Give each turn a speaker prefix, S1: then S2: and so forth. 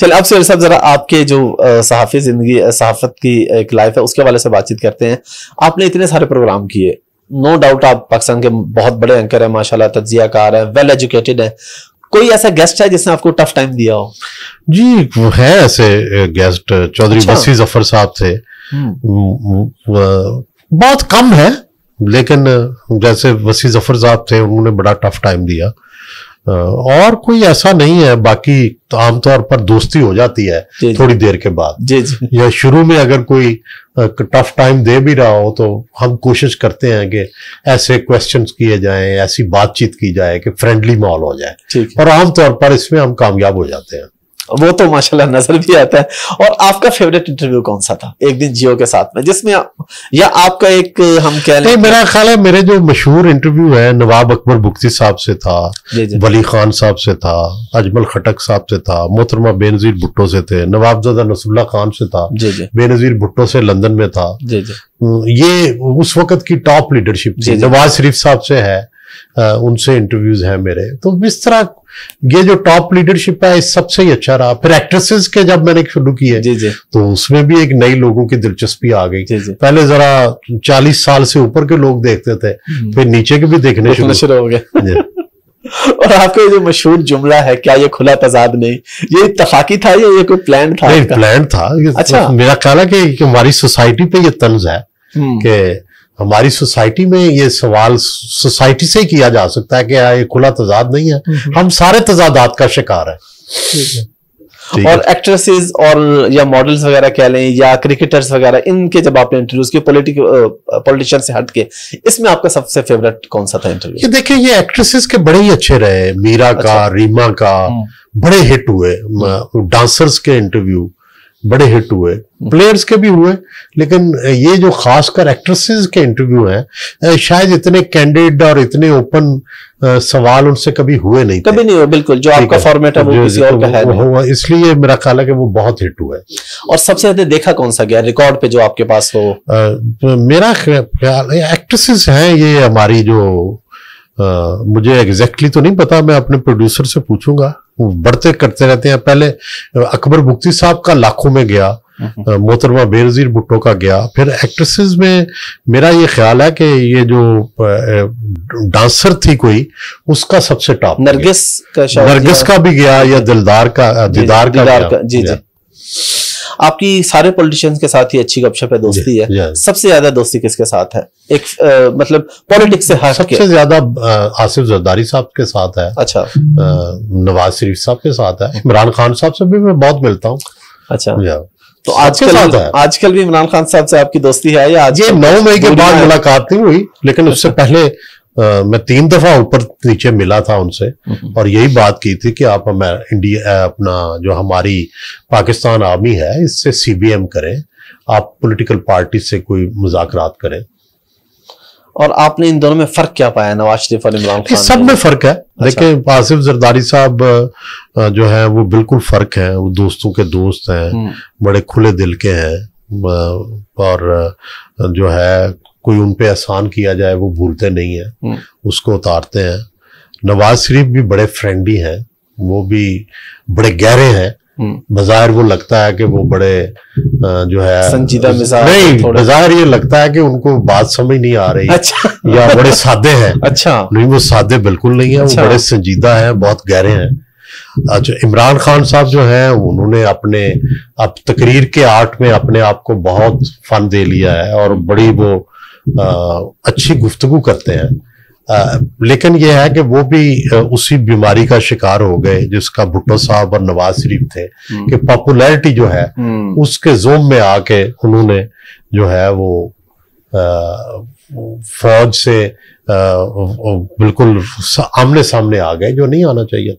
S1: चलिए अब साहब जरा आपके जो सहाफी जिंदगी, सहाफत की एक लाइफ है, उसके हवाले से बातचीत करते हैं। आपने इतने सारे प्रोग्राम किए, नो डाउट आप पाकिस्तान के बहुत बड़े एंकर है, माशाल्लाह, तज्जियाकार है, वेल एजुकेटेड है। कोई ऐसा गेस्ट है जिसने आपको टफ टाइम दिया हो?
S2: जी है ऐसे गेस्ट, चौधरी वसी जफर साहब थे। बहुत कम है, लेकिन जैसे वसी जफर साहब थे, उन्होंने बड़ा टफ टाइम दिया। और कोई ऐसा नहीं है। बाकी तो आमतौर पर दोस्ती हो जाती है थोड़ी देर के बाद।
S1: जी जी।
S2: या शुरू में अगर कोई टफ टाइम दे भी रहा हो तो हम कोशिश करते हैं कि ऐसे क्वेश्चंस किए जाएं, ऐसी बातचीत की जाए कि फ्रेंडली माहौल हो जाए, और आमतौर पर इसमें हम कामयाब हो जाते हैं।
S1: वो तो माशाल्लाह नजर भी आता है। और आपका फेवरेट इंटरव्यू कौन सा था एक दिन जियो के साथ में, जिसमें या आपका एक हम कह लें?
S2: मेरा ख्याल है मेरे जो मशहूर इंटरव्यू है नवाब अकबर बुख्ती साहब से था, वली खान साहब से था, अजमल खटक साहब से था, मोहतरमा बेनजीर भुट्टो से थे, नवाबजादा नसरुल्लाह खान से था, बेनजीर भुट्टो से लंदन में था। ये उस वक्त की टॉप लीडरशिप थी। नवाज शरीफ साहब से है, उनसे इंटरव्यूज हैं मेरे। तो इस तरह ये जो टॉप लीडरशिप है, इस सबसे ही अच्छा रहा। फिर एक्ट्रेसेस के जब मैंने शुरू किए तो उसमें भी एक नई लोगों की दिलचस्पी आ गई। पहले जरा 40 साल से ऊपर के लोग देखते थे, फिर नीचे के भी देखने शुरू हो गए।
S1: और आपका जो मशहूर जुमला है, क्या ये खुला तजाद नहीं, ये इत्तफाकी था या ये कोई प्लान था?
S2: प्लान था। अच्छा, मेरा ख्याल है कि हमारी सोसाइटी पे ये तंज है कि हमारी सोसाइटी में ये सवाल सोसाइटी से ही किया जा सकता है कि ये खुला तजाद नहीं है। हम सारे तजादात का शिकार है।
S1: और एक्ट्रेसेस और या मॉडल्स वगैरह कह लें या क्रिकेटर्स वगैरह, इनके जब आपने इंटरव्यूज किए पॉलिटिशियन से हट के, इसमें आपका सबसे फेवरेट कौन सा था इंटरव्यू?
S2: ये देखिए, ये एक्ट्रेसेस के बड़े ही अच्छे रहे। मीरा का, रीमा का बड़े हिट हुए। डांसर्स के इंटरव्यू बड़े हिट हुए, प्लेयर्स के भी हुए, लेकिन ये जो खासकर एक्ट्रेसेस के इंटरव्यू हैं, शायद इतने कैंडिड और इतने ओपन सवाल उनसे कभी हुए नहीं,
S1: कभी नहीं हुए। बिल्कुल, जो आपका फॉर्मेट है वो किसी और का है नहीं।
S2: इसलिए मेरा ख्याल है कि वो बहुत हिट हुआ है।
S1: और सबसे ज्यादा देखा कौन सा गया रिकॉर्ड पे जो आपके पास हो?
S2: मेरा ख्याल एक्ट्रेसेस हैं ये हमारी जो मुझे एग्जैक्टली तो नहीं पता, मैं अपने प्रोड्यूसर से पूछूंगा। बढ़ते करते रहते हैं। पहले अकबर बुख्ती साहब का लाखों में गया, मोहतरमा बेनजीर भुट्टो का गया। फिर एक्ट्रेसेस में मेरा ये ख्याल है कि ये जो डांसर थी कोई, उसका सबसे टॉप नरगिस का भी गया, या दीदार का
S1: जी। आपकी सारे पॉलिटिशियंस के साथ ही अच्छी गपशप है, दोस्ती है। सबसे ज्यादा दोस्ती किसके साथ है? एक मतलब पॉलिटिक्स से हट के।
S2: सबसे ज्यादा आसिफ जरदारी साहब के साथ है।
S1: अच्छा।
S2: नवाज शरीफ साहब के साथ है। इमरान खान साहब से भी मैं बहुत मिलता हूँ।
S1: अच्छा। तो आजकल भी इमरान खान साहब से आपकी दोस्ती है या आज?
S2: ये 9 मई के बाद मुलाकात नहीं हुई, लेकिन उससे पहले मैं 3 दफा ऊपर नीचे मिला था उनसे, और यही बात की थी कि आप इंडिया अपना जो हमारी पाकिस्तान आर्मी है इससे CBM करें, आप पॉलिटिकल पार्टी से कोई मुज़ाकरात करें।
S1: और आपने इन दोनों में फर्क क्या पाया, नवाज शरीफ और इमरान खान?
S2: सब में फर्क है। देखिए, आसिफ जरदारी साहब जो है वो बिल्कुल फर्क है। वो दोस्तों के दोस्त हैं, बड़े खुले दिल के हैं, और जो है कोई उन पे एहसान किया जाए वो भूलते नहीं है, उसको उतारते हैं। नवाज शरीफ भी बड़े फ्रेंडली हैं, वो भी बड़े गहरे हैं। बज़ाहिर वो लगता है कि वो बड़े जो है
S1: संजीदा मिजाज
S2: नहीं, बज़ाहिर ये लगता है कि उनको बात समझ नहीं आ रही।
S1: अच्छा।
S2: या बड़े सादे हैं।
S1: अच्छा।
S2: नहीं, वो सादे बिल्कुल नहीं है। अच्छा। वो बड़े संजीदा हैं, बहुत गहरे हैं। अच्छा, इमरान खान साहब जो हैं उन्होंने अब तकरीर के आर्ट में अपने आप को बहुत फन दे लिया है, और बड़ी वो अच्छी गुफ्तगू करते हैं। लेकिन यह है कि वो भी उसी बीमारी का शिकार हो गए जिसका भुट्टो साहब और नवाज शरीफ थे, कि पॉपुलैरिटी जो है उसके जोम में आके उन्होंने जो है वो फौज से बिल्कुल आमने सामने आ गए, जो नहीं आना चाहिए।